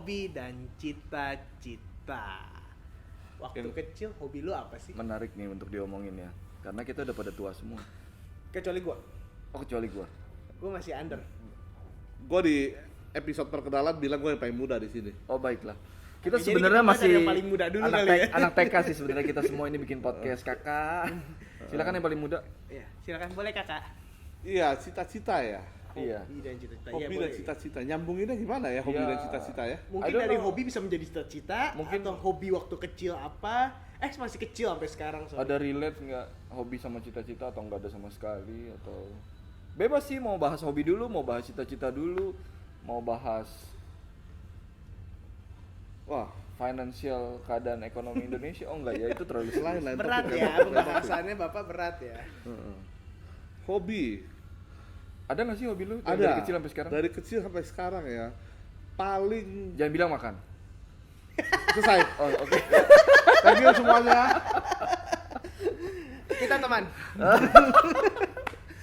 hobi dan cita-cita. Waktu kecil hobi lu apa sih? Menarik nih untuk diomongin ya. Karena kita udah pada tua semua. Kecuali gua. Oh, kecuali gua. Gua masih under. Gue di episode perkenalan bilang gue yang paling muda di sini. Oh, baiklah. Kita Oke, jadi sebenarnya kita mulai masih dari yang paling muda dulu anak, kali ya. anak TK sih sebenarnya kita semua ini bikin podcast, Kakak. Silakan yang paling muda. Iya, silakan boleh Kakak. Iya, cita-cita ya. Iya. Hobi dan cita-cita. Hobi Iya, dan boleh. cita-cita. Nyambunginnya gimana ya hobi Iya. dan cita-cita ya? Mungkin I don't dari know. hobi bisa menjadi cita-cita, Mungkin- atau hobi waktu kecil apa? Masih kecil sampai sekarang. Sorry. Ada relate nggak hobi sama cita-cita atau nggak ada sama sekali atau bebas sih, mau bahas hobi dulu, mau bahas cita-cita dulu, mau bahas Wah, financial keadaan ekonomi Indonesia. Oh enggak ya, itu terlalu lain-lain. Berat topik, ya, lain topik. pembahasannya Bapak berat ya. Heeh. Hobi. Ada nggak sih hobi lu Ada. dari kecil sampai sekarang? Dari kecil sampai sekarang ya. Paling Jangan bilang makan. selesai. Oh, oke. Thank you semuanya. Kita teman.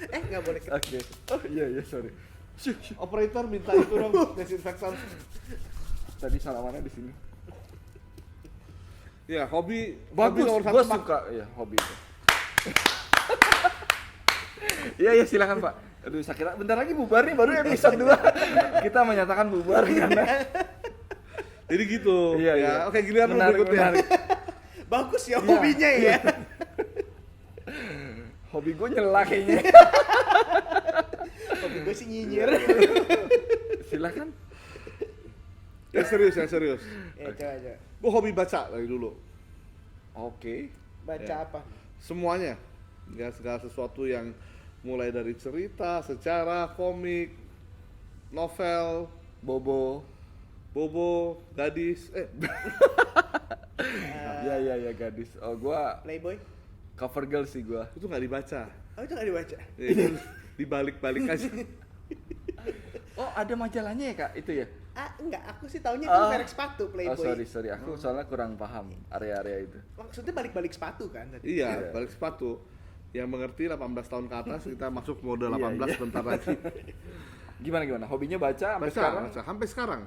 Nggak boleh. Oke. Oh iya sorry. Operator minta itu dong desinfektan. Tadi salamannya di sini. Ya, hobi Bagus, hobi nomor gua satu, Pak. suka ya hobi itu. Iya silakan Pak. Aduh sakit, bentar lagi bubar nih, baru episode 2. Kita menyatakan bubar karena Jadi gitu. Iya, ya. iya. Oke, giliran lu Menarik, berikutnya. menarik. Bagus ya Iya. hobinya ya. Hobi gue nyela kayaknya. Hobi gue sih nyinyir. Silakan. Ya serius. Ya coba. Gua hobi baca dari dulu. Oke. Baca Ya. apa? Semuanya. Ya, segala sesuatu yang mulai dari cerita, sejarah, komik, novel, Bobo. gadis, Iya gadis. Oh gua Playboy? cover girl sih gua. itu nggak dibaca. Oh itu nggak dibaca. Ya, itu dibalik-balik aja. Oh ada majalahnya ya kak itu ya? Enggak, aku sih taunya itu Ah. merek sepatu Playboy. Oh sorry aku soalnya kurang paham area-area itu. Maksudnya balik-balik sepatu kan tadi? Iya, balik sepatu. Yang mengerti 18 tahun ke atas kita masuk mode 18 Iya. bentar lagi. Gimana? Hobinya baca sampai sekarang? Baca sampai sekarang.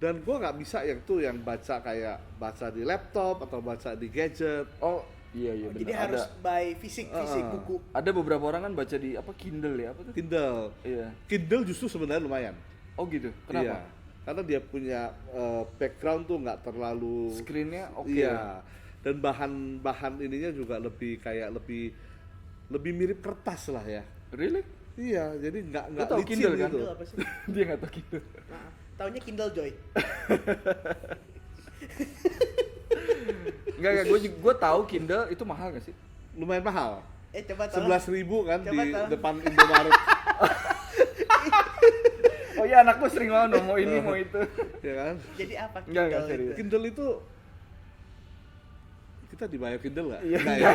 Dan gua nggak bisa yang tuh yang baca kayak baca di laptop atau baca di gadget. Oh iya benar. Jadi harus by fisik buku. Ada beberapa orang kan baca di apa Kindle ya apa tuh? Kindle. Iya. Kindle justru sebenarnya lumayan. Oh gitu. Kenapa? Iya. Karena dia punya background tuh nggak terlalu. Screennya oke. Iya. Dan bahan ininya juga lebih mirip kertas lah ya. Really? Iya, jadi nggak Lu tahu licin Kindle kan? gitu. Kindle apa sih? Dia nggak tahu Kindle. Nah, taunya Kindle Joy. Enggak, gue tahu Kindle itu mahal gak sih? Lumayan mahal. Coba tolong. 11.000 kan Coba di tolong. depan Indomaret. Oh iya, anak gue sering banget mau ini mau itu. Ya kan? Jadi apa Enggak, Kindle serius. itu? Kindle itu kita dibayar Kindle nggak? Iya. Nggak ya?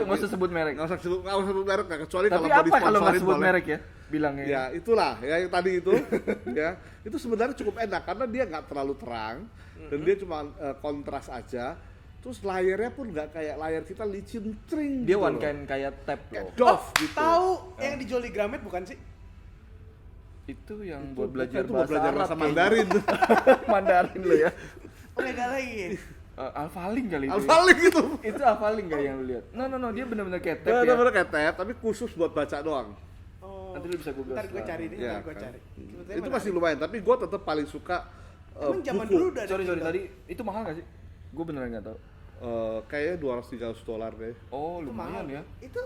Nggak usah sebut merek. Nggak usah sebut merek nggak, kecuali Tapi kalau mau apa kalau nggak disponsorin sebut boleh. merek ya? Bilangnya. Ya itulah ya yang tadi itu ya itu sebenarnya cukup enak karena dia nggak terlalu terang dan dia cuma kontras aja. Terus layarnya pun nggak kayak layar kita licin tring. Dia gitu one loh. kind kayak tab loh. Doff gitu. Tahu yang dijual di Gramet bukan sih? Itu yang Itu buat belajar bukan, itu buat belajar Arab bahasa kayaknya. Mandarin. Mandarin lo ya. Oh beda lagi. Alphalink kali itu. Alphalink gitu. Itu Alphalink gak yang lu lihat? No, dia benar-benar kayak tab ya. Bener-bener kayak tab tapi khusus buat baca doang. Oh. Nanti lu bisa Google Ntar gue setelah. cari deh, Ya, ntar gue kan. cari. Itu masih lumayan tapi gue tetap paling suka Emang zaman buku. dulu udah ada Sorry Kindle? tadi itu mahal gak sih? Gue beneran nggak tahu. Kayaknya $200-300 deh. Oh Itu lumayan mahal. ya. Itu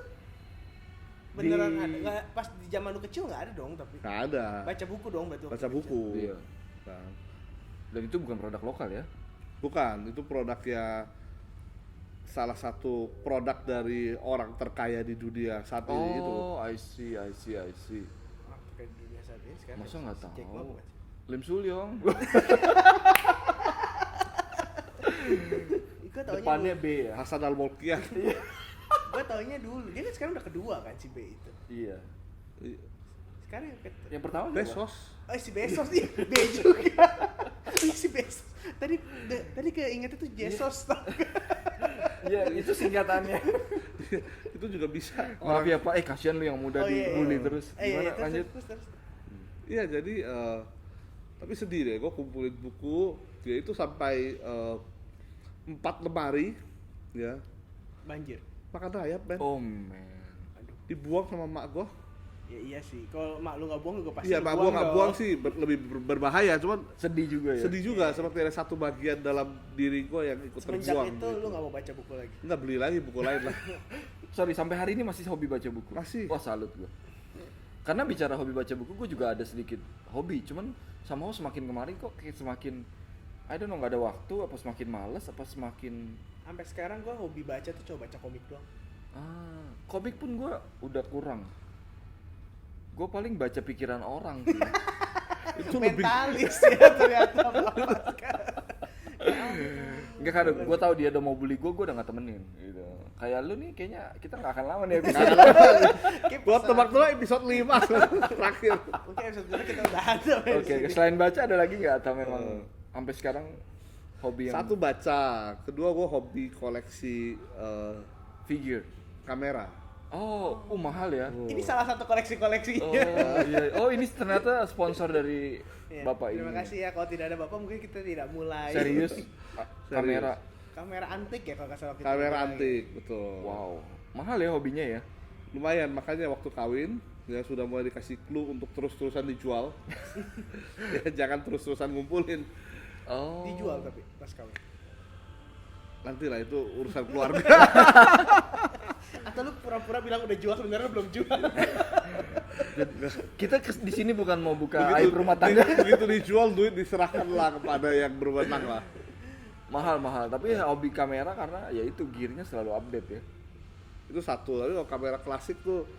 beneran Di- ada. Nggak, pas di zaman lu kecil nggak ada dong tapi. Nggak ada. Baca buku dong berarti. waktu Baca kecil. buku. Iya. Nah, Dan itu bukan produk lokal ya? bukan, itu produknya salah satu produk dari orang terkaya di dunia saat ini itu. Oh, I see. Ah, kayak di dunia saat ini sekarang. Masa nggak Jack Ma tahu? bukan sih? Lim Sulyong. Gue taunya Depannya dulu. B ya. Hasan Al-Molkiah. Gue taunya dulu. Dia kan sekarang udah kedua kan si B itu. Iya. Sekarang yang ketiga. Yang pertama siapa? Bezos. Oh si Bezos nih, B juga. Si Bezos. Tadi keinget itu Jesus. Iya, itu singkatannya. Itu juga bisa. Maaf ya Pak, kasihan lu yang muda Oh, iya, dibully iya. terus. Gimana lanjut? Terus. Iya, jadi Tapi sedih deh, gue kumpulin buku, dia itu sampai 4 lemari, ya, Banjir. makan rayap men, Oh man. Aduh. dibuang sama mak gue. Ya iya sih. Kalau mak lu nggak buang, gue pasti Iya, mak gue nggak dong. buang sih, lebih berbahaya, cuman Sedih juga ya. sedih juga, seperti ada satu bagian dalam diri gue yang ikut Semenjak terbuang. itu lu nggak mau baca buku lagi. Nggak, beli lagi buku lain lah. Sorry, sampai hari ini masih hobi baca buku? Masih. Wah, salut gue. Karena bicara hobi baca buku, gue juga ada sedikit hobi. Cuman somehow semakin kemarin kok kayak semakin, I don't know, gak ada waktu, apa semakin males, apa semakin... Sampai sekarang gue hobi baca tuh coba baca komik doang. Komik pun gue udah kurang. Gue paling baca pikiran orang sih. Itu lebih Mentalis ya ternyata Bapak sekarang. Enggak, kan gue tahu dia udah mau bully gue udah gak temenin gitu. Kayak lu nih kayaknya kita gak akan lama nih Nggak episode. ada lagi. Kayak Buat pesan- tebak-tebak episode 5 terakhir. Mungkin episode dulu kita udah ada. men, Oke, sini. selain baca ada lagi nggak atau memang sampai sekarang hobi yang Satu baca, kedua gue hobi koleksi figure? kamera. Oh, mahal ya. Ini salah satu koleksi-koleksinya. Oh iya. Oh, ini ternyata sponsor dari Iya, Bapak terima ini. kasih ya. Kalau tidak ada Bapak mungkin kita tidak mulai. Serius? Kamera. Kamera antik ya kalau nggak salah. kita Kamera bilang. antik, betul. Wow. Mahal ya hobinya ya. Lumayan, makanya waktu kawin ya sudah mulai dikasih clue untuk terus-terusan dijual. Ya, jangan terus-terusan ngumpulin. Oh. Dijual tapi pas kawin. Nanti lah itu urusan keluarga. Atau lu pura-pura bilang udah jual sebenarnya belum jual. Kita di sini bukan mau buka aib rumah tangga. Begitu dijual, duit diserahkanlah kepada yang berwenang lah. Mahal, tapi hobi kamera karena ya itu gearnya selalu update ya. Itu satu, tapi kalau kamera klasik tuh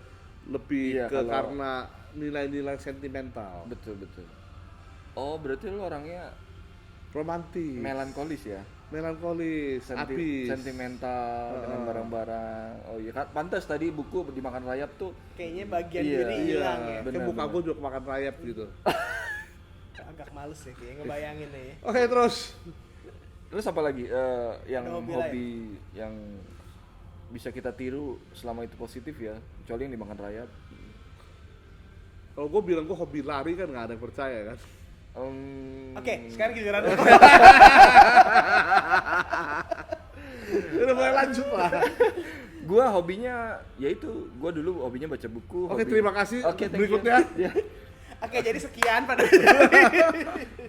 lebih Iya, ke kalau- karena nilai-nilai sentimental, Betul. Oh, berarti lu orangnya romantis, melankolis ya. melankolis, abis. Sentimental dengan barang-barang. Oh iya kan, pantas tadi buku dimakan rayap tuh. Kayaknya bagian Iya, diri Iya, hilang ya. bener. kayak muka gue juga makan rayap gitu. Agak males ya kayaknya ngebayangin ya. Oke, terus Terus apa lagi yang Ada hobi hobi yang bisa kita tiru selama itu positif ya, kecuali yang dimakan rayap. kalau gue bilang gue hobi lari kan nggak ada yang percaya kan. Oke, sekarang giliran lu. Udah mulai lanjut lah. Gua hobinya yaitu gua dulu hobinya baca buku. Oke, hobi- terima kasih. Oke, thank you. Berikutnya. Ya. Oke, jadi sekian pada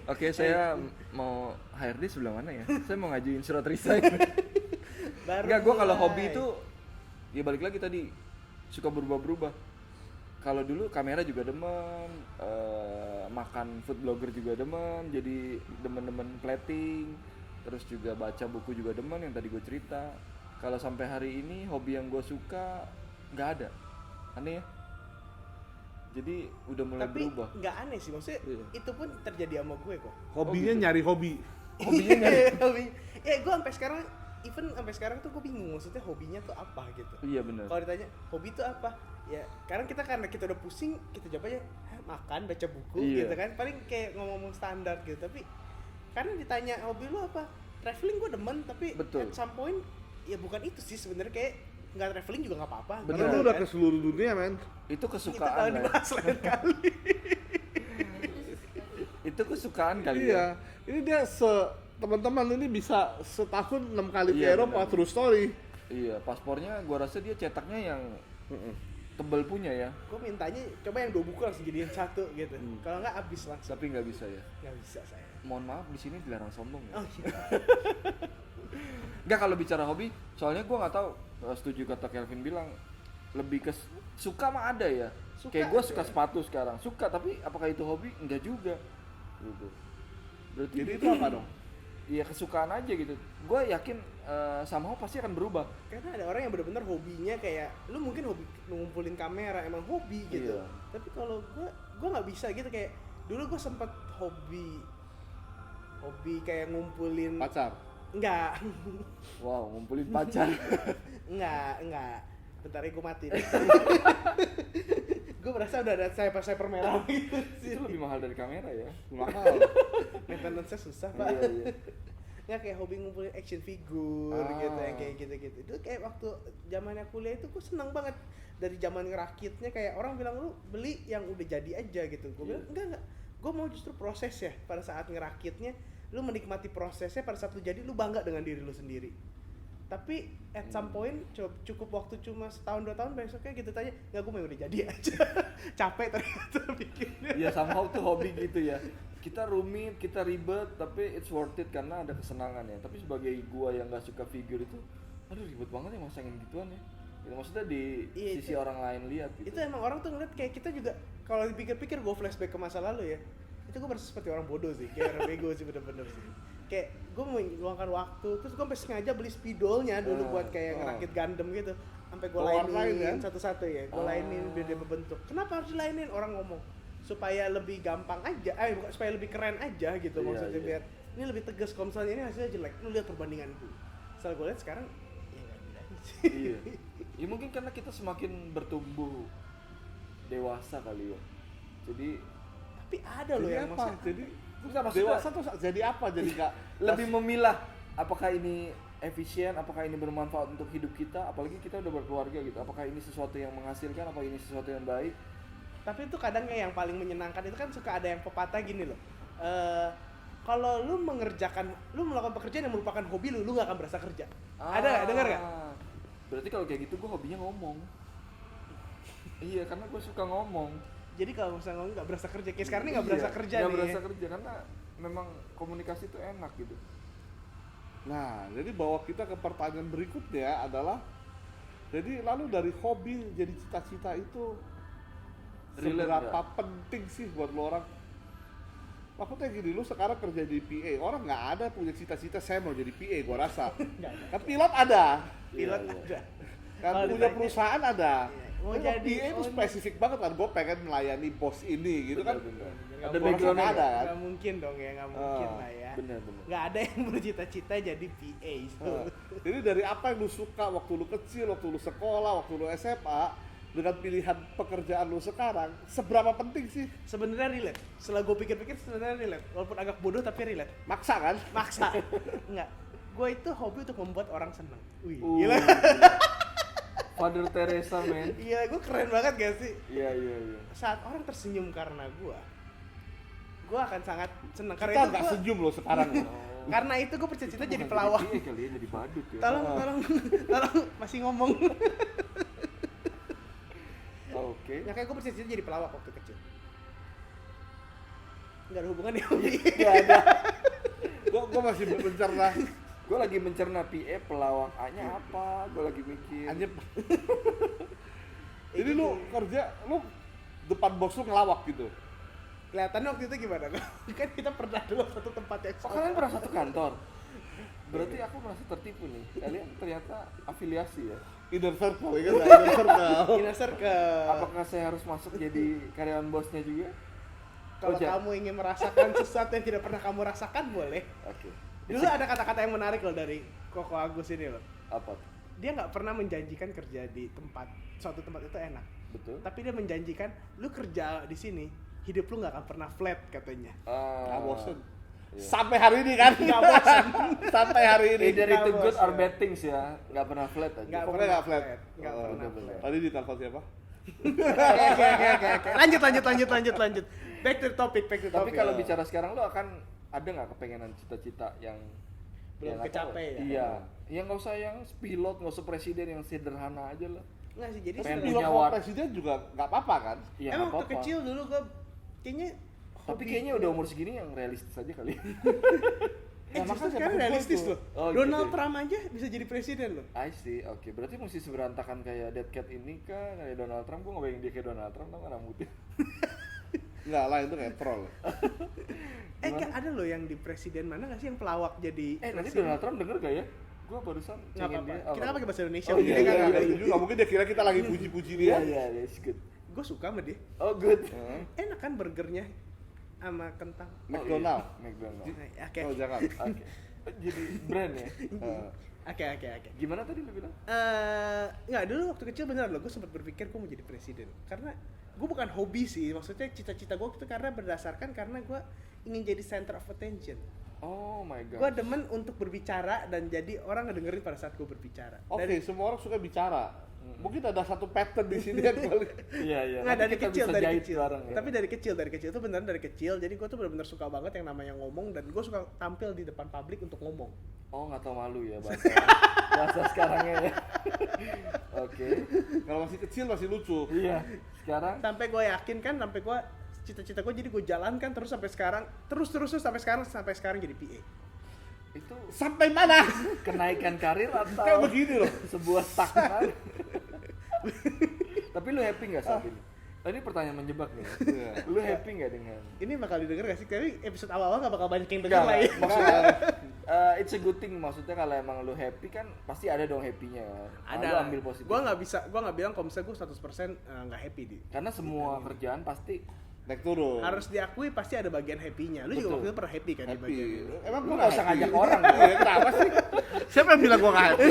Oke, saya mau HRD sebelah mana ya? Saya mau ngajuin surat resign. baru. Enggak, gua kalau mulai. hobi itu ya balik lagi tadi suka berubah-berubah. Kalau dulu kamera juga demen, makan food blogger juga demen, jadi demen-demen plating, terus juga baca buku juga demen yang tadi gue cerita. Kalau sampai hari ini hobi yang gue suka nggak ada, aneh ya. Jadi udah mulai Tapi berubah. nggak aneh sih maksudnya. Iya. Itu pun terjadi sama gue kok. Hobinya gitu. nyari hobi. Hobinya nyari. Hobi- ya gue sampai sekarang even sampai sekarang tuh gue bingung maksudnya hobinya tuh apa gitu. Iya benar. Kalau ditanya hobi tuh apa? Ya, karena kita udah pusing, kita jawab aja makan, baca buku Iya. gitu kan. Paling kayak ngomong standar gitu. Tapi karena ditanya hobi lu apa? Traveling gue demen, tapi Betul. at some point ya bukan itu sih sebenarnya, kayak nggak traveling juga nggak apa-apa. Bener. Karena lu udah ke seluruh dunia, men. Itu Kita kesukaan kalau lah ya. dibahas lain kali. Itu kesukaan kali ya. Iya. Ini dia teman-teman ini bisa setahun 6 kali ke Iya, Eropa, benar. true story. Iya, paspornya gua rasa dia cetaknya yang tebel punya ya, Gue mintanya coba yang 2 buku langsung jadiin 1 gitu. Kalau nggak habis langsung. tapi nggak bisa ya. Nggak bisa saya. Mohon maaf di sini dilarang sombong ya. Oh iya. Nggak, kalau bicara hobi, soalnya gua nggak tahu, setuju kata Kelvin bilang, lebih ke suka mah ada ya. Suka Kayak gua ada. suka sepatu sekarang, suka, tapi apakah itu hobi? Enggak juga. Gitu. Berarti Jadi itu apa dong? Iya, kesukaan aja gitu. Gua yakin somehow pasti akan berubah. Karena ada orang yang benar-benar hobinya kayak lu mungkin hobi ngumpulin kamera emang hobi gitu. Iya. Tapi kalau gua nggak bisa gitu, kayak dulu gua sempat hobi kayak ngumpulin Pacar. enggak. Wow, ngumpulin pacar. enggak. Bentar ya, gua mati. Gue merasa udah ada sniper merah gitu sih. Itu lebih mahal dari kamera ya. Mahal. Maintenance-nya susah, Pak. Iya, iya. Nggak, kayak hobi ngumpulin action figure gitu, yang kayak gitu-gitu. Itu kayak waktu zamannya kuliah itu gue seneng banget. Dari zaman ngerakitnya kayak orang bilang lu beli yang udah jadi aja gitu. Gue bilang enggak. gue mau justru proses ya, pada saat ngerakitnya lu menikmati prosesnya, pada saat lu jadi lu bangga dengan diri lu sendiri. Tapi at some point cukup waktu cuma setahun 2 tahun, besoknya gitu tanya, nggak, gue mau udah jadi aja. Capek ternyata bikinnya. Ya somehow tuh hobi gitu ya, kita rumit, kita ribet, tapi it's worth it karena ada kesenangan ya. Tapi sebagai gua yang nggak suka figure itu, aduh ribet banget ya masangin gituan ya gitu. Maksudnya di sisi itu, orang lain lihat gitu. itu emang orang tuh ngeliat kayak kita juga, kalau dipikir-pikir gue flashback ke masa lalu ya, itu gue merasa seperti orang bodoh sih, kayak orang bego sih bener-bener sih. Kayak gue meluangkan waktu, terus gue sampai sengaja beli spidolnya dulu buat kayak ngerakit Gundam gitu, sampai gue lainin satu-satu ya, gue lainin biar dia berbentuk. Kenapa harus dilainin? Orang ngomong supaya lebih gampang aja, bukan supaya lebih keren aja gitu, maksudnya biar ini lebih tegas. Kalau misalnya ini hasilnya jelek, lu lihat perbandingan gue. Setelah gue lihat sekarang, ya nggak gila sih. Iya. Ya mungkin karena kita semakin bertumbuh dewasa kali ya. Jadi Tapi ada loh yang apa? maksudnya, Jadi bukan, maksudnya dewasa tuh jadi apa? Jadi nggak lebih memilah apakah ini efisien, apakah ini bermanfaat untuk hidup kita, apalagi kita udah berkeluarga gitu. Apakah ini sesuatu yang menghasilkan, apakah ini sesuatu yang baik? tapi itu kadangnya yang paling menyenangkan itu kan suka ada yang pepatah gini loh. Kalau lu melakukan pekerjaan yang merupakan hobi lu nggak akan berasa kerja. Ada nggak? Dengar nggak? Berarti kalau kayak gitu gue hobinya ngomong. Iya, karena gue suka ngomong. Jadi kalau misalnya ngomong nggak berasa kerja, kayak sekarang ini nggak berasa kerja nih. Nggak berasa kerja karena memang komunikasi itu enak gitu. Nah, jadi bawa kita ke pertanyaan berikutnya adalah, jadi lalu dari hobi jadi cita-cita itu Relate seberapa penting sih buat lo orang? Maksudnya gini, lu sekarang kerja di PA, orang nggak ada punya cita-cita saya mau jadi PA, gua rasa. Kan pilot ada, Pilot Iya. ada. kan Kalau punya ditanya, perusahaan ada. iya. Mau Tapi jadi PA itu spesifik banget kan, gue pengen melayani bos ini gitu kan. Bener. Nggak Ada mungkin, backgroundnya ada kan? nggak mungkin dong ya, nggak mungkin lah ya. Bener. Nggak ada yang bercita-cita jadi PA. Jadi dari apa yang lu suka waktu lu kecil, waktu lu sekolah, waktu lu SMA, dengan pilihan pekerjaan lu sekarang, seberapa penting sih? Sebenarnya relate. Setelah gue pikir-pikir sebenarnya relate. Walaupun agak bodoh tapi relate. Maksa kan? Maksa. Enggak. Gue itu hobi untuk membuat orang seneng. Wih, Gila. gila. Father Teresa, men. Iya, gue keren banget gak sih? Iya. Saat orang tersenyum karena gue akan sangat senang. Karena Kita itu nggak gua, senyum loh sekarang loh. karena itu gue bercita-cita jadi Bukan pelawak. PA kali ya, jadi badut ya. Tolong, masih ngomong. Oke. Ya kayak gue bercita-cita jadi pelawak waktu kecil. Nggak ada hubungan ya, hobi. Gak ada. Gue masih mencerna. Gue lagi mencerna PA pelawak A-nya apa? Gue lagi mikir. Anjep. Jadi lu kerja, lu depan bos lu ngelawak gitu. Kelihatannya waktu itu gimana? Kan kita pernah dulu satu tempat yang Oh, kalian pernah satu kantor? Berarti aku merasa tertipu nih. Kalian ternyata afiliasi ya. Inner circle ya kan? Inner circle. Inner Circle. Apakah saya harus masuk jadi karyawan bosnya juga? Kalau Oh, kamu ingin merasakan sesuatu yang tidak pernah kamu rasakan, boleh. Oke. Dulu ada kata-kata yang menarik loh dari Koko Agus ini loh. Apa? Dia nggak pernah menjanjikan kerja di suatu tempat itu enak. Betul. Tapi dia menjanjikan, lu kerja di sini, hidup lu nggak akan pernah flat katanya. Nggak bosen. Iya. Sampai hari ini kan? Nggak bosen. Sampai hari ini. Either Nggak itu good or bosen. bad things ya. Nggak pernah flat aja. Nggak Pokoknya nggak flat. Nggak Oh, pernah bener-bener. flat. Tadi ditelepon siapa? Oke. Lanjut. Back to topic. Tapi kalau bicara sekarang lo akan ada nggak kepengenan cita-cita yang Belum yang nggak tahu? kecapai ya? Iya. Yang nggak usah yang pilot, nggak usah presiden, yang sederhana aja lah. nggak sih, jadi Pengen sebenarnya- Pilot punya sama war- presiden juga nggak apa-apa kan? Iya, emang nggak waktu apa-apa. kecil dulu gue kayaknya Tapi hobi- kayaknya udah umur segini yang realistis aja kali. justru makanya sekarang maksud gua realistis itu. loh. Oh, Donald gitu. Trump aja bisa jadi presiden loh. I see, oke. Berarti mesti seberantakan kayak Dead Cat ini kah? Kayak Donald Trump, gue ngebayangin dia kayak Donald Trump, tau kan rambutnya? Nggak lah, itu kayak troll. Kan ada loh yang di presiden mana nggak sih yang pelawak jadi Nanti presiden? Donald Trump denger gak ya? Gue barusan Nggak cengin apa-apa. dia. Kita kan pakai bahasa Indonesia. Oh mungkin iya, dia iya, nggak iya, ngerti. juga mungkin dia kira kita lagi puji-puji dia. Iya, it's good. Gue suka sama dia. Oh, good. Enak kan burgernya sama kentang. McDonald. Oh, iya. McDonald. Oke. Oh jangan. Oke. Jadi brand ya? Oke. Gimana tadi lu bilang? Nggak, dulu waktu kecil bener loh, gue sempat berpikir gue mau jadi presiden. Karena gue bukan hobi sih, maksudnya cita-cita gue itu karena berdasarkan karena gue ingin jadi center of attention. Oh my god. Gue demen untuk berbicara dan jadi orang ngedengerin pada saat gue berbicara. Oke, semua orang suka bicara. Mungkin ada satu pattern di sini yang Iya iya. Nggak, Nanti dari kita kecil, bisa dari jahit kecil. bareng, ya. Tapi dari kecil itu beneran dari kecil. Jadi gue tuh bener-bener suka banget yang namanya ngomong dan gue suka tampil di depan publik untuk ngomong. Oh nggak tau malu ya bahasa sekarangnya ya. Oke. kalau masih kecil masih lucu. Iya. Sekarang Sampai gue yakin kan, sampai gue cita-cita gue jadi gue jalankan terus sampai sekarang, terus sampai sekarang jadi PA. itu Sampai mana? kenaikan karir atau Kayak begini loh. sebuah stagnan. Tapi lu happy nggak saat ini? Ini pertanyaan menjebak nih. Iya. Lu happy nggak dengan? Ini bakal didengar gak sih? Tapi episode awal-awal gak bakal banyak yang denger Nggak, lah ya. maksudnya it's a good thing. Maksudnya kalau emang lu happy kan pasti ada dong happy-nya kan. Nah, lu ambil positif. Gue gak bilang kalau misalnya gue 100% gak happy di. Karena semua kerjaan pasti Naik turun. Harus diakui pasti ada bagian happy-nya. Lu Betul. juga waktu itu pernah happy kan di happy. bagian ini. Emang lu gua nggak usah happy? ngajak orang. Iya, kenapa sih? Siapa yang bilang gua nggak happy?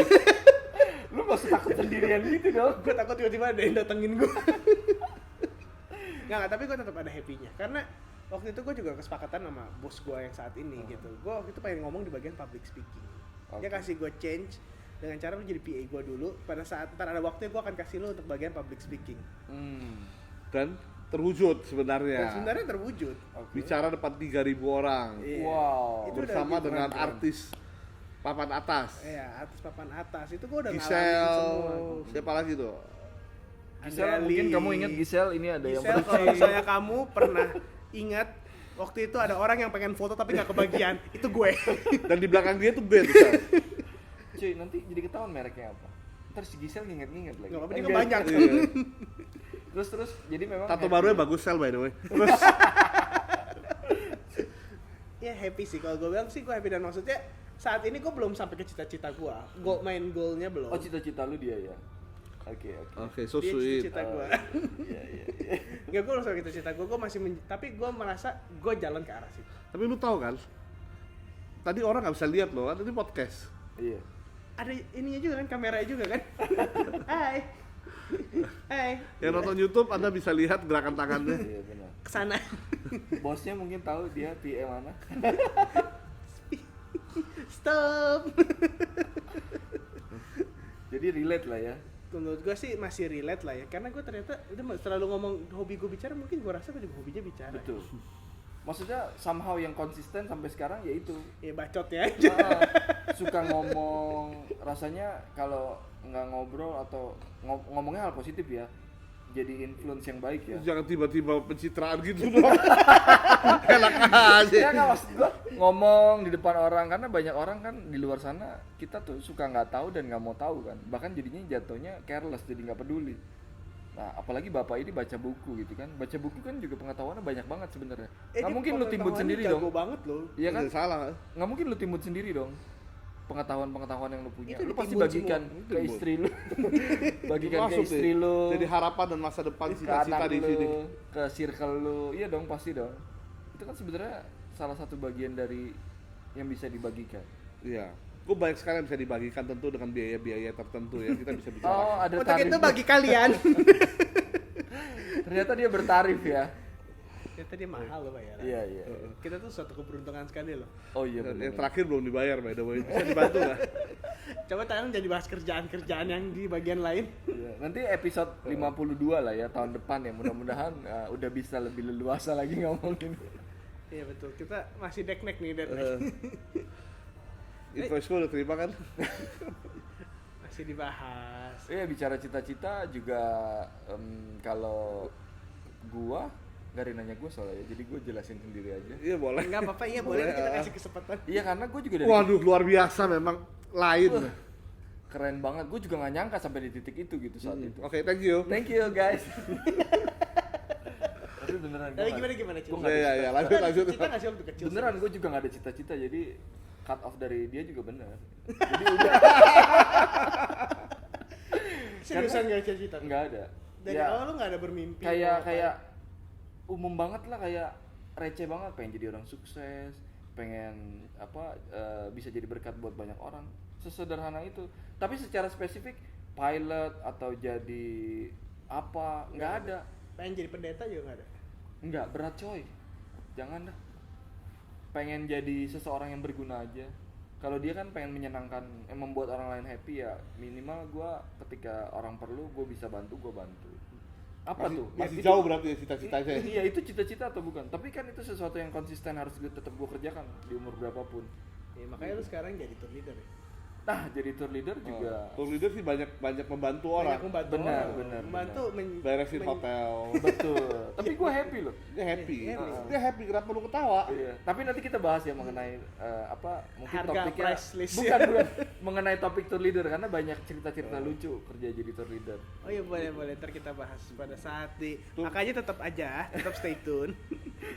Lu nggak usah takut sendirian gitu dong. Gue takut tiba-tiba ada yang datengin gue. Nggak, tapi gue tetap ada happy-nya. Karena waktu itu gue juga kesepakatan sama bos gue yang saat ini gitu. Gue waktu itu pengen ngomong di bagian public speaking. Dia Oke. kasih gue change dengan cara lu jadi PA gue dulu. Pada saat ntar ada waktunya gue akan kasih lu untuk bagian public speaking. Dan terwujud Dan sebenarnya. sebenarnya terwujud. Oke. Bicara depan 3.000 orang. Iya. Wow. Itu udah Bersama gitu, dengan keren. artis papan atas. Iya, atas papan atas. Itu gue udah ngalamin Giselle, semua. siapa lagi tuh? Giselle, Andrea mungkin Lee. kamu ingat Giselle ini ada yang Giselle, kalau misalnya kamu pernah ingat waktu itu ada orang yang pengen foto tapi nggak kebagian, itu gue. Dan di belakang dia tuh band. Kan? cuy nanti jadi ketahuan mereknya apa. Ntar si Giselle nginget-nginget lagi. Nggak apa-apa, dia Enggak. banyak. Iya. Terus jadi memang Tato happy. barunya bagus sel by the way. Terus Ya happy sih kalau gue bilang sih gue happy dan maksudnya saat ini gue belum sampai ke cita-cita gue. Main goalnya belum. Oh cita-cita lu dia ya. Oke. Oke, so Dia sweet. cita-cita gue. Iya iya. Nggak, gue belum sampai ke cita-cita gue. Gue masih tapi gue merasa gue jalan ke arah situ. Tapi lu tahu kan? Tadi orang nggak bisa lihat loh, kan ini podcast. Iya. Ada ininya juga kan, kameranya juga kan. Hai. Hai. Yang nonton YouTube Anda bisa lihat gerakan tangannya. Iya benar. Kesana. Bosnya mungkin tahu dia PA mana. Stop. Jadi relate lah ya. Menurut gue sih masih relate lah ya, karena gue ternyata udah selalu ngomong hobi gue bicara, mungkin gue rasa gue juga hobinya bicara. Betul. Maksudnya somehow yang konsisten sampai sekarang ya itu. Ya bacotnya aja. Suka ngomong, rasanya kalau nggak ngobrol atau ngomongnya hal positif ya, jadi influence yang baik ya. Jangan tiba-tiba pencitraan gitu dong. Enak aja. Ya nggak, maksud gua ngomong di depan orang, karena banyak orang kan di luar sana kita tuh suka nggak tahu dan nggak mau tahu kan, bahkan jadinya jatuhnya careless, jadi nggak peduli. Nah apalagi bapak ini baca buku gitu kan, baca buku kan juga pengetahuannya banyak banget sebenarnya. Nggak mungkin lu timbun sendiri dong. Jago banget loh. Iya kan? Nggak salah. Nggak mungkin lu timbun sendiri dong. Pengetahuan yang lu punya, Itu lu pasti ditimbun bagikan semua. ke istri lu, bagikan ke Masuk istri nih. lu, Jadi harapan dan masa depan ke cita-cita anak di sini. lu, ke circle lu, iya dong pasti dong. Itu kan sebenarnya salah satu bagian dari yang bisa dibagikan. Iya. Gue banyak sekali yang bisa dibagikan tentu dengan biaya-biaya tertentu ya. Kita bisa bicara. Oh ada Untuk tarif. itu bagi kalian. Ternyata dia bertarif ya. Ternyata dia mahal loh bayar. Iya iya. Kita tuh suatu keberuntungan sekali loh. Oh iya Dan benar. yang terakhir belum dibayar by the way. Bisa dibantu lah. Coba tayang jadi bahas kerjaan-kerjaan yang di bagian lain. Iya, nanti episode 52 lah ya tahun depan ya, mudah-mudahan udah bisa lebih leluasa lagi ngomongin. Iya betul. Kita masih deknek nih, deknek. Invoice gue udah terima kan? Masih dibahas. Iya bicara cita-cita juga kalau gua nggak ada yang nanya gua soalnya, jadi gua jelasin sendiri aja. Iya boleh. Enggak apa-apa, iya boleh kita kasih kesempatan. Iya karena gua juga dari Waduh luar biasa memang lain. keren banget, gua juga nggak nyangka sampai di titik itu gitu saat itu. Oke, thank you. Thank you guys. Tapi beneran Tapi gua gimana Gua nggak ada Iya, iya, lanjut. Kita ngasih waktu kecil. beneran gua juga nggak ada cita-cita, jadi cut off dari dia juga bener. Jadi udah Seriusan nggak cerita? nggak ada. Dari Ya, awal lu nggak ada bermimpi. kayak umum banget lah, kayak receh banget, pengen jadi orang sukses, pengen bisa jadi berkat buat banyak orang, sesederhana itu. Tapi secara spesifik pilot atau jadi apa nggak ada. Pengen jadi pendeta juga nggak ada. Nggak, berat coy, jangan dah. pengen jadi seseorang yang berguna aja. Kalau dia kan pengen menyenangkan, membuat orang lain happy, ya minimal gue ketika orang perlu gue bisa bantu, gue bantu. Apa Masih, tuh? masih Ya, jauh itu, berarti ya cita-citanya. Iya, itu cita-cita atau bukan? Tapi kan itu sesuatu yang konsisten harus tetap gue kerjakan di umur berapapun. Ya, makanya lu sekarang jadi tour leader ya. Nah, jadi tour leader juga. Tour leader sih banyak membantu orang. Banyak membantu Benar, orang. benar, Membantu Beresin hotel. Betul. Tapi gue happy loh. Dia happy. Happy. Dia happy, kenapa lu ketawa? Iya. Tapi nanti kita bahas ya mengenai mungkin Harga topiknya price list. bukan mengenai topik tour leader, karena banyak cerita-cerita lucu kerja jadi tour leader. Oh iya, boleh ntar kita bahas pada saat di. Tuh. Makanya tetap aja, tetap stay tune.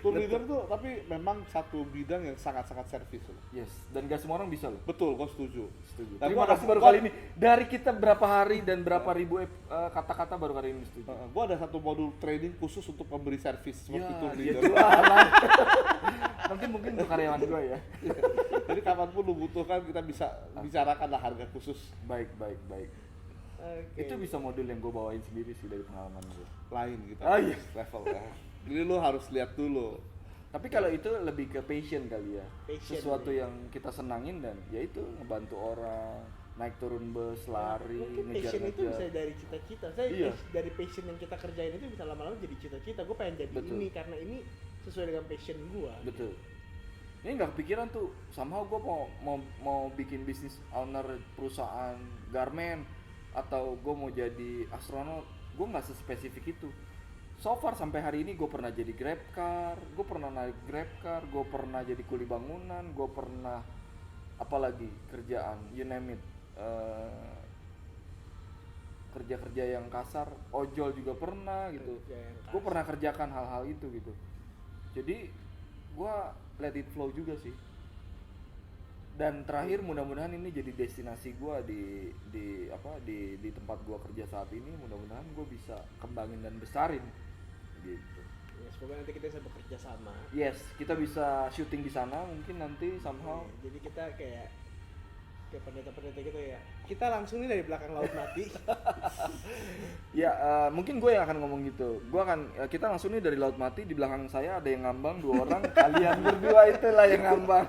Tour leader tuh tapi memang satu bidang yang sangat-sangat servis loh. Yes, dan gak semua orang bisa loh. Betul, gua setuju. Setuju. Dan Terima gua kasih ada- baru gua- kali ini. Dari kita berapa hari dan berapa ribu kata-kata baru kali ini setuju. Gua ada satu modul training khusus untuk memberi servis seperti tour dia leader. jualan. Nanti mungkin untuk karyawan gue ya. Jadi kapanpun lu butuhkan kita bisa bicarakan lah harga khusus Baik. Oke. Itu bisa modul yang gue bawain sendiri sih dari pengalaman gue. lain gitu. Oh, iya. Level ya. Jadi lu harus lihat dulu. Tapi kalau itu lebih ke passion kali ya. Passion, Sesuatu ya. yang kita senangin dan ya itu ngebantu orang, naik turun bus, lari, Mungkin passion itu bisa ngejar-ngejar. dari cita-cita. Saya Iya. dari passion yang kita kerjain itu bisa lama-lama jadi cita-cita. Gue pengen jadi Betul. ini karena ini sesuai dengan passion gue. Betul. Ini nggak kepikiran tuh, somehow gue mau bikin bisnis owner perusahaan garment atau gue mau jadi astronot. Gue nggak sespesifik itu. So far sampai hari ini gue pernah jadi grab car, gue pernah naik grab car, gue pernah jadi kuli bangunan, gue pernah apalagi kerjaan, you name it. Kerja-kerja yang kasar, ojol juga pernah gitu. Kerja yang Gue pernah kerjakan hal-hal itu gitu. Jadi gue let it flow juga sih. Dan terakhir mudah-mudahan ini jadi destinasi gue di tempat gue kerja saat ini. Mudah-mudahan gue bisa kembangin dan besarin gitu. Ya, semoga nanti kita bisa bekerja sama. Yes, kita bisa syuting di sana mungkin nanti somehow. Jadi kita kayak pendeta-pendeta gitu ya. Kita langsung nih dari belakang laut mati. Ya mungkin gue yang akan ngomong gitu. Kita langsung nih dari laut mati, di belakang saya ada yang ngambang 2 orang. Kalian berdua itulah yang ngambang.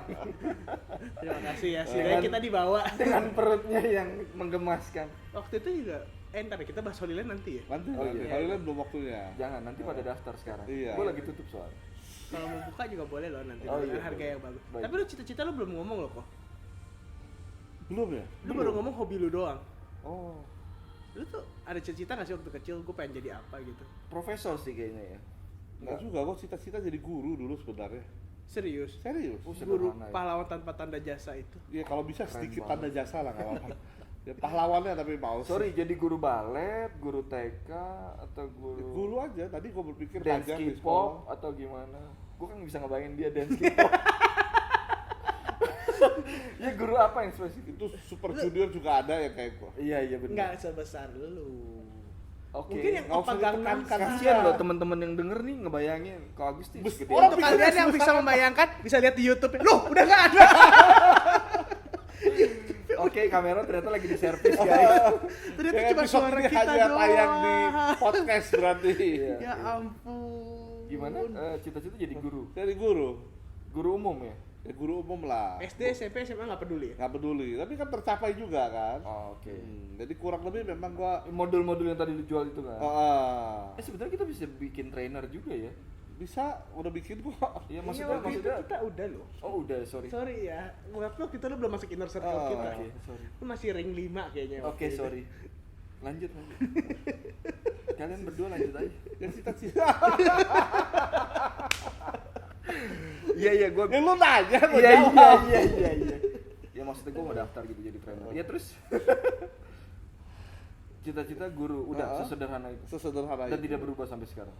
Terima kasih ya. Setidaknya kita dibawa. Dengan perutnya yang menggemaskan. Waktu itu juga ntar ya, kita bahas Holy Land nanti ya. Nanti Oh, iya. Holy Land belum waktunya. Jangan, nanti pada daftar sekarang. Iya. Gue lagi tutup soalnya. Kalau mau buka juga boleh loh nanti Oh, dengan iya, harga boleh. yang bagus. Baik. Tapi lu cita-cita lu belum ngomong loh kok. Belum ya? Lu baru ngomong hobi lu doang. Oh. Lu tuh ada cita-cita gak sih waktu kecil gue pengen jadi apa gitu? Profesor sih kayaknya ya. Enggak juga, gua cita-cita jadi guru dulu sebenarnya. Serius? Serius. Oh, Guru sederhana ya. pahlawan tanpa tanda jasa itu. Ya kalau bisa Keren sedikit banget. tanda jasa lah nggak apa-apa. Ya pahlawannya tapi mau. Sorry, jadi guru balet, guru TK, atau Guru aja. Tadi gua berpikir dance ngajar di K-pop sekolah. atau gimana? Gue kan bisa ngebayangin dia dance K-pop. Ya guru apa yang spesifik? Itu Super Junior juga ada yang kayak gua. Iya benar. Nggak sebesar lu. Oke. Mungkin yang nggak usah Opa Gangnam ditekankan. Style. Kasian loh teman-teman yang denger nih ngebayangin Kak Agus tuh Bes- gede. orang Untuk bisa kalian lihat yang bisa susah. membayangkan bisa lihat di YouTube. Loh, udah nggak ada. Oke, kamera ternyata lagi di servis guys. Ternyata Ya, cuma episode suara ini kita hanya doang. tayang di podcast berarti. Iya. Ya ampun. Gimana? Cita-cita jadi guru? Jadi guru. Guru umum ya? Ya guru umum lah. SD, SMP, SMA nggak peduli ya? Nggak peduli, tapi kan tercapai juga kan. Oh, oke. Jadi kurang lebih memang gua Modul-modul yang tadi dijual itu kan? ah, Sebenarnya kita bisa bikin trainer juga ya? bisa udah bikin kok. Iya, Waktu itu maksudnya. kita udah loh. Oh udah, sorry. Sorry ya, waktu kita lu belum masuk inner circle Oh, kita. Oke, sorry. Lu masih ring 5 kayaknya. Oke, waktu itu. sorry. Lanjut. Kalian berdua lanjut aja. Ya cita-cita. Iya, gue. Ya lu nanya, gua Iya. jawab. Ya maksudnya gue mau daftar gitu jadi trainer. Ya terus. Cita-cita guru udah Ah, sesederhana itu. Sesederhana Dan itu. tidak berubah sampai sekarang.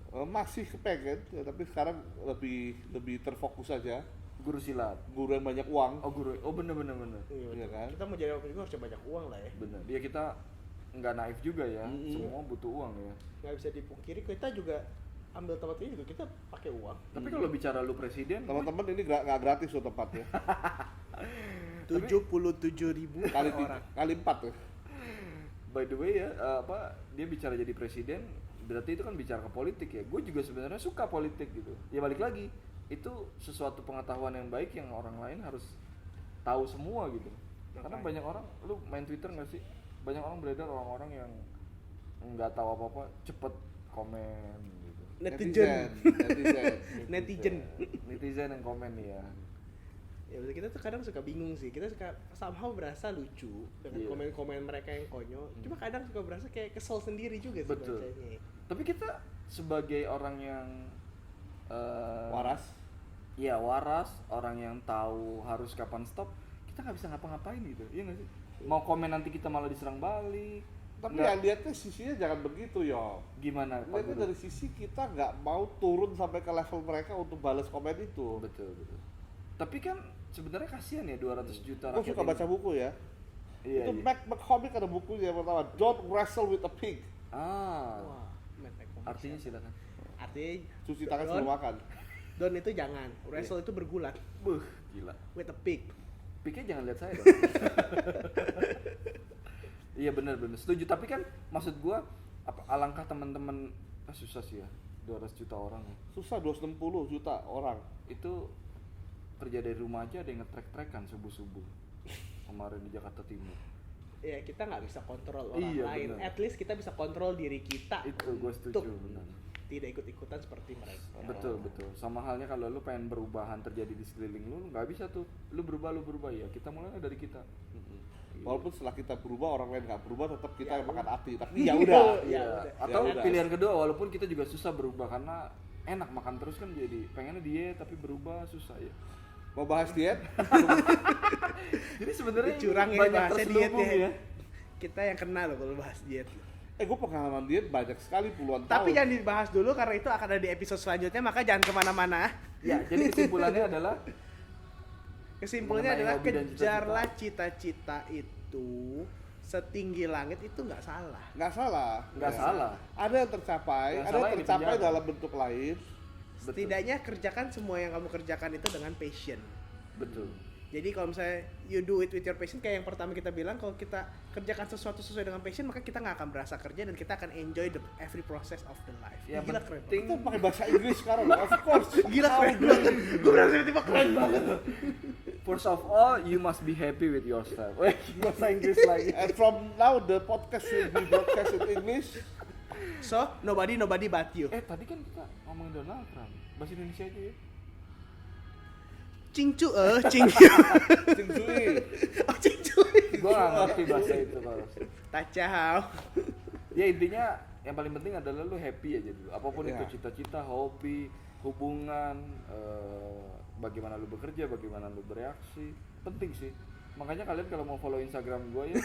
Masih kepengen, ya, tapi sekarang lebih terfokus aja. Guru silat. Guru yang banyak uang. Oh guru. Oh bener. Iya, Iya betul. kan? Kita mau jadi waktu itu harus banyak uang lah ya. Bener. Dia kita nggak naif juga ya. Semua butuh uang ya. Nggak bisa dipungkiri kita juga ambil tempat ini juga kita pakai uang. Tapi kalau bicara lu presiden, Teman-teman ini nggak gratis loh tempatnya. 77.000 Kali orang. kali 4 tuh. by the way ya, dia bicara jadi presiden, berarti itu kan bicara ke politik ya. Gue juga sebenarnya suka politik gitu. Ya balik lagi, itu sesuatu pengetahuan yang baik yang orang lain harus tahu semua gitu. Karena banyak orang, lu main Twitter nggak sih? Banyak orang beredar orang-orang yang nggak tahu apa-apa cepet komen gitu. Netizen yang komen ya. Ya kita tuh kadang suka bingung sih, kita suka somehow berasa lucu dengan komen-komen mereka yang konyol, cuma kadang suka berasa kayak kesel sendiri juga sih bacanya. Tapi kita sebagai orang yang waras, iya waras, orang yang tahu harus kapan stop, kita nggak bisa ngapa-ngapain gitu, iya nggak sih? Mau komen nanti kita malah diserang balik. Tapi yang lihatnya sisinya jangan begitu yo. Gimana? Lihatnya dari sisi kita nggak mau turun sampai ke level mereka untuk balas komen itu. Betul. Tapi kan sebenarnya kasihan ya 200 juta rakyat. Gue suka baca buku ya. Iya, itu Mac McCormick ada bukunya yang pertama, Don't Wrestle with a Pig. Wah, artinya silakan. Artinya cuci tangan sebelum makan. Don itu jangan, wrestle itu bergulat. Gila. With a pig. Pignya jangan lihat saya dong. Iya benar setuju, tapi kan maksud gua alangkah teman-teman susah sih ya 200 juta orang ya. Susah 260 juta orang. Itu kerja dari rumah aja ada yang nge-track-trackan subuh-subuh kemarin di Jakarta Timur. Ya kita nggak bisa kontrol orang lain, bener. At least kita bisa kontrol diri kita. Itu gua setuju benar. Tidak ikut-ikutan seperti mereka. Betul. Sama halnya kalau lu pengen perubahan terjadi di sekeliling lu nggak bisa tuh. Lu berubah ya. Kita mulai dari kita. Walaupun setelah kita berubah orang lain nggak berubah, tetap kita yang makan hati. Tapi ya udah. Atau pilihan kedua, walaupun kita juga susah berubah karena enak makan terus kan jadi pengennya diet tapi berubah susah ya. Mau bahas diet? Jadi sebenarnya curang ya banyak bahasnya diet terselubung ya. Kita yang kena loh kalau bahas diet. Gue pengalaman diet banyak sekali puluhan tahun. Tapi jangan dibahas dulu karena itu akan ada di episode selanjutnya, maka jangan kemana-mana. Ya, jadi kesimpulannya adalah kejarlah cita-cita itu setinggi langit itu nggak salah. Nggak salah. Ada yang tercapai, Nggak ada salah yang tercapai dalam bentuk lain. Setidaknya kerjakan semua yang kamu kerjakan itu dengan passion. Betul. Jadi kalau misalnya you do it with your passion, kayak yang pertama kita bilang, kalau kita kerjakan sesuatu sesuai dengan passion, maka kita nggak akan berasa kerja dan kita akan enjoy the every process of the life. Ya, gila keren. Kita pakai bahasa Inggris sekarang, of course. Gila keren banget. Gue berasa tiba-tiba keren banget. First of all, you must be happy with yourself. Bahasa Inggris lagi. And from now the podcast will be broadcast in English. So nobody but you. Tadi kan kita ngomongin Donald Trump. Bahasa Indonesia aja ya. Cingcui. Oh, cingcui. Gua nggak ngerti bahasa itu kalau. Tacau. Ya intinya yang paling penting adalah lu happy aja dulu. Apapun itu cita-cita, hobi, hubungan, bagaimana lu bekerja, bagaimana lu bereaksi, penting sih. Makanya kalian kalau mau follow Instagram gua ya.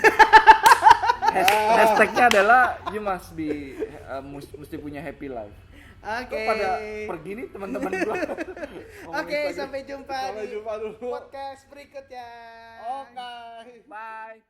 Hashtagnya adalah you must be mesti punya happy life. Oke. Pada pergi nih teman-teman gua. Oke, sampai jumpa di dulu. podcast berikutnya. Oke. Bye.